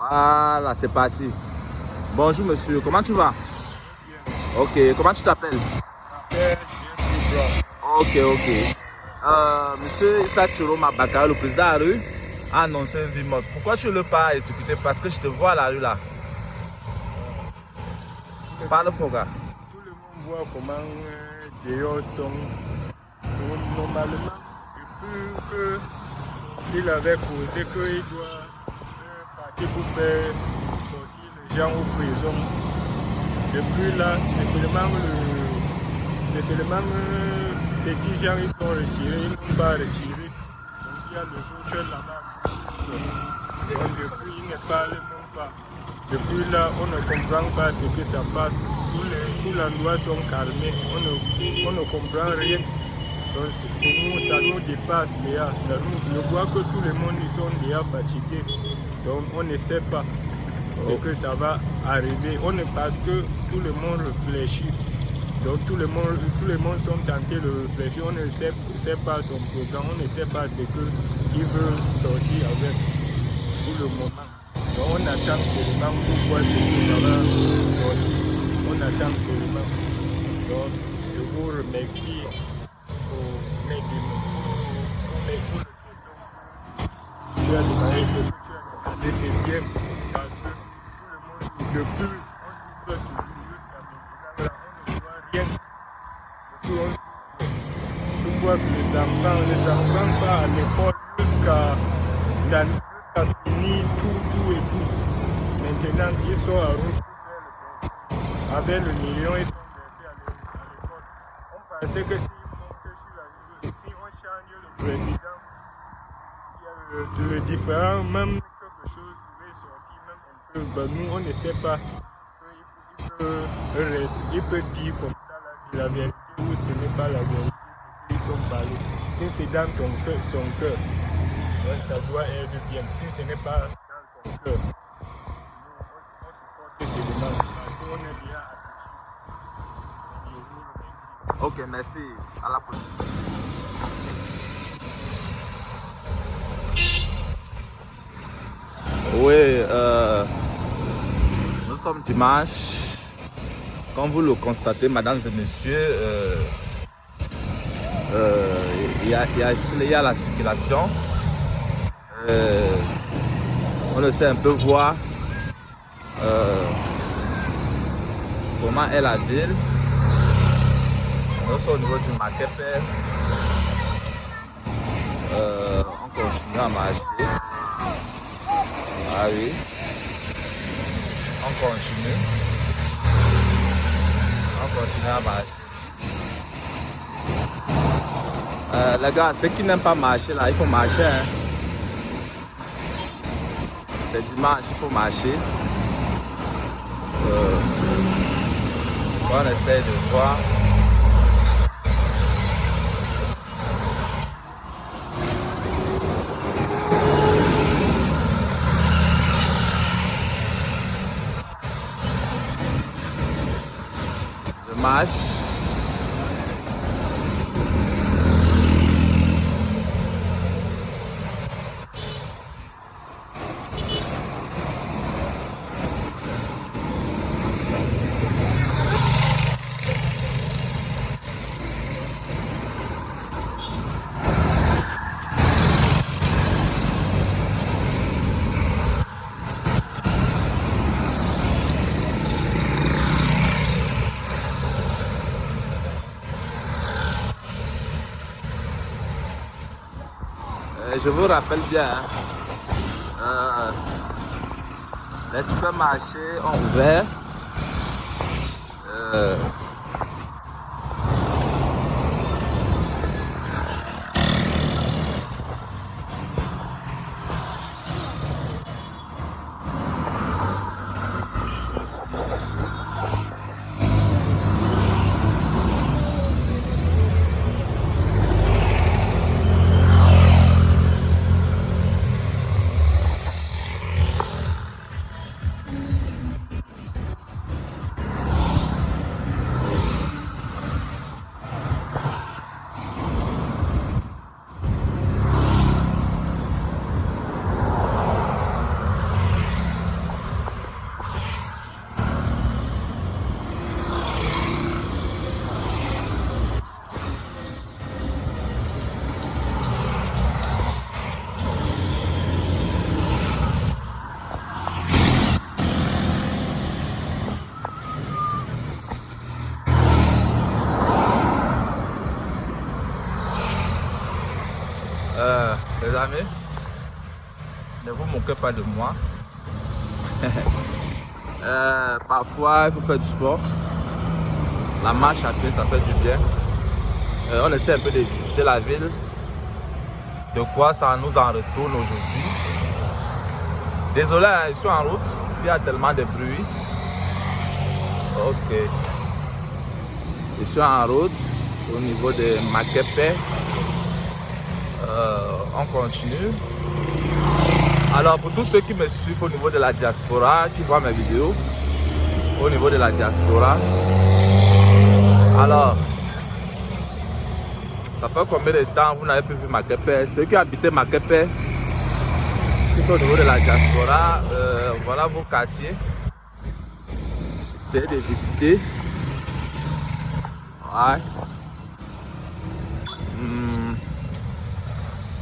Voilà, c'est parti. Bonjour monsieur, comment tu vas? Ok, comment tu t'appelles? Ok, ok. Monsieur Issa Chiroma Bakara, le président de la rue, a annoncé une vie morte. Pourquoi tu ne veux pas exécuter? Parce que je te vois à la rue là. Parle pour gars. Tout le monde voit comment Déo sont normalement, depuis qu'il avait causé qu'il doit partir pour faire sortir les gens aux prisons. Depuis là, c'est seulement petits gens qui sont retirés, ils n'ont pas retiré. Donc il y a les autres là-bas. Donc depuis, ils ne parlent même pas. Depuis là, on ne comprend pas ce que ça passe. Tous les endroits sont calmés. On ne comprend rien. Donc pour nous, ça nous dépasse déjà. Je vois que tout le monde ils sont déjà fatigués. Donc on ne sait pas ce que ça va arriver. Parce que tout le monde réfléchit. Donc tout le monde sont tentés de réfléchir. On ne sait pas son programme. On ne sait pas ce qu'il veut sortir avec pour le moment. Donc on attend seulement pour voir ce que ça va sortir. On attend seulement. Donc je vous remercie pour les questions. Tu as demandé ce que tu as demandé, c'est bien parce que tout le monde depuis on souffre toujours jusqu'à maintenant. On ne voit rien. Depuis on souffre. Tu vois que les enfants partent à l'école jusqu'à finir tout et tout. Maintenant, ils sont à route pour faire le conseil. Avec le million, ils sont versés à l'école. On pensait que s'ils montent sur la rue, si on change le président, il y a le différent, même quelque chose pouvait sortir, même un peu. Ben, nous, on ne sait pas. Il peut dire comme ça, là, c'est la vérité ou ce n'est pas la vérité, c'est qu'ils sont parlés. Si c'est dans son cœur, donc ça doit être bien. Si ce n'est pas dans son cœur, nous, on supporte ces demandes parce qu'on est bien habitué. Ok, merci. À la prochaine. Oui, nous sommes dimanche. Comme vous le constatez, mesdames et messieurs, il y a la circulation. On essaie un peu voir comment est la ville. Nous sommes au niveau du market. On continue à marcher. Ah oui. On continue à marcher. Les gars, ceux qui n'aiment pas marcher là, il faut marcher. Hein. C'est dimanche, il faut marcher. On essaie de voir. Je marche. Je vous rappelle bien, les supermarchés ont ouvert. pas de moi. Parfois, il faut faire du sport. La marche à pied, ça fait du bien. On essaie un peu de visiter la ville. De quoi ça nous en retourne aujourd'hui. Désolé, hein, je suis en route. S'il y a tellement de bruit. Ok. Je suis en route au niveau de Makepe. On continue. Alors pour tous ceux qui me suivent au niveau de la diaspora, qui voient mes vidéos, au niveau de la diaspora, alors ça fait combien de temps vous n'avez plus vu Makepe? Ceux qui habitaient Makepe, qui sont au niveau de la diaspora, voilà vos quartiers. Essayez de visiter. Ouais.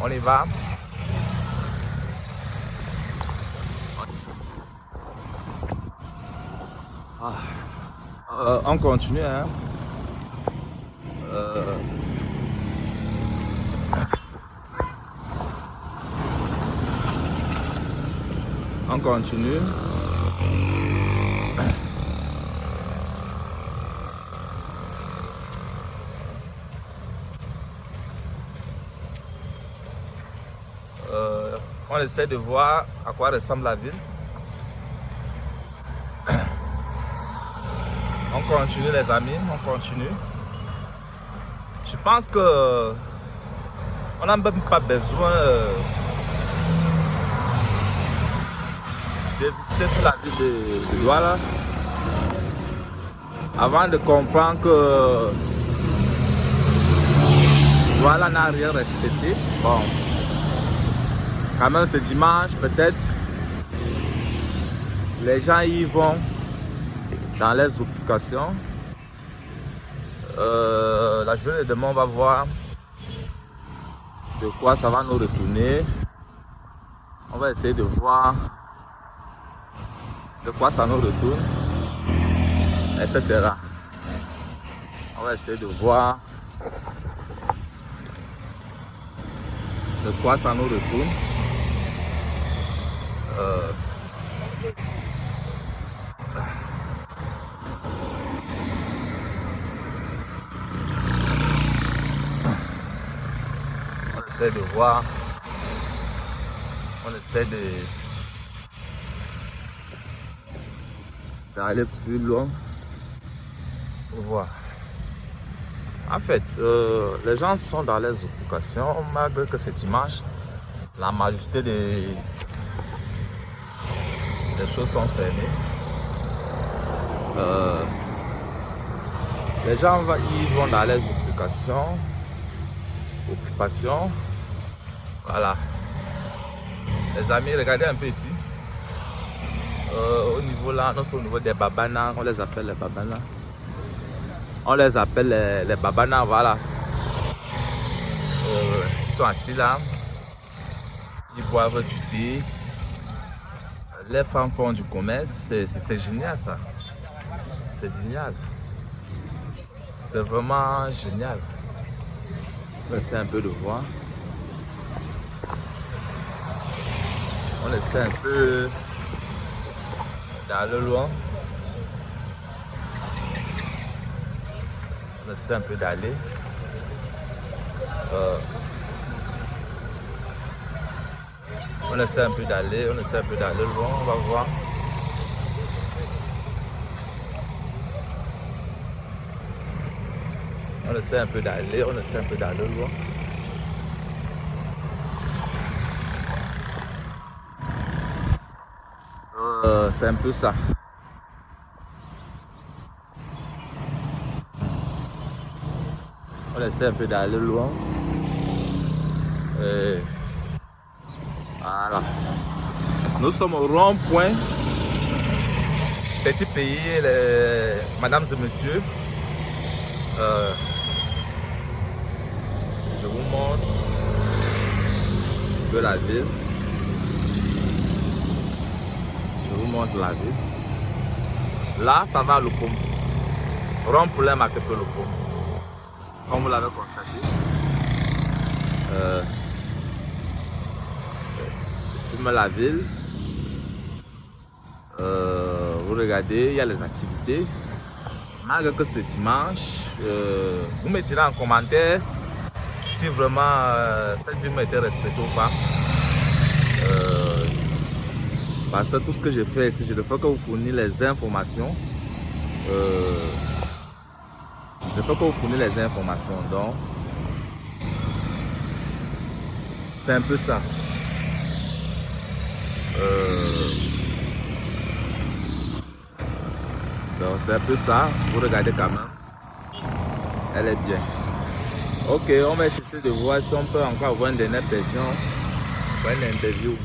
On y va. On continue, hein. On continue. On essaie de voir à quoi ressemble la ville. On continue les amis, on continue. Je pense que on n'a même pas besoin de visiter toute la ville de Douala avant de comprendre que Douala n'a rien respecté. Bon, quand même ce dimanche, peut-être les gens y vont dans les occupations. La journée de demain, on va voir de quoi ça va nous retourner. On va essayer de voir de quoi ça nous retourne, etc. On va essayer de voir de quoi ça nous retourne. On essaie de voir, on essaie d'aller plus loin pour voir. En fait, les gens sont dans les occupations, malgré que c'est dimanche, la majorité des choses sont fermées. Les gens ils vont dans les occupations. Voilà. Les amis, regardez un peu ici. Au niveau là, nous sommes au niveau des babanas, on les appelle les babanas. On les appelle les babanas, voilà. Ils sont assis là. Ils boivent du thé. Les femmes font du commerce. C'est génial ça. C'est génial. C'est vraiment génial. On essaie un peu de voir. On essaie un peu d'aller loin. On essaie un peu d'aller. On essaie un peu d'aller loin. On va voir. On essaie un peu d'aller loin. C'est un peu ça. On essaie un peu d'aller loin. Et voilà. Nous sommes au rond-point. Petit pays, mesdames et messieurs. Je vous montre de la ville. Je vous montre la ville. Là, ça va à Lokom. Rond-point Makepe Lokom. Comme vous l'avez constaté. Je filme la ville. regardez, il y a les activités. Malgré que c'est dimanche, vous me direz en commentaire si vraiment cette ville m'a été respectée ou pas. Parce que tout ce que je fais ici, je ne fais que vous fournir les informations. Je ne fais que vous fournir les informations. Donc, c'est un peu ça. Donc, c'est un peu ça. Vous regardez quand même. Elle est bien. Ok, on va essayer de voir si on peut encore avoir une dernière question. Faire une interview.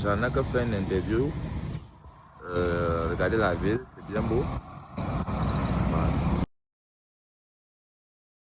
J'en ai que faire une interview. Regardez la ville, c'est bien beau.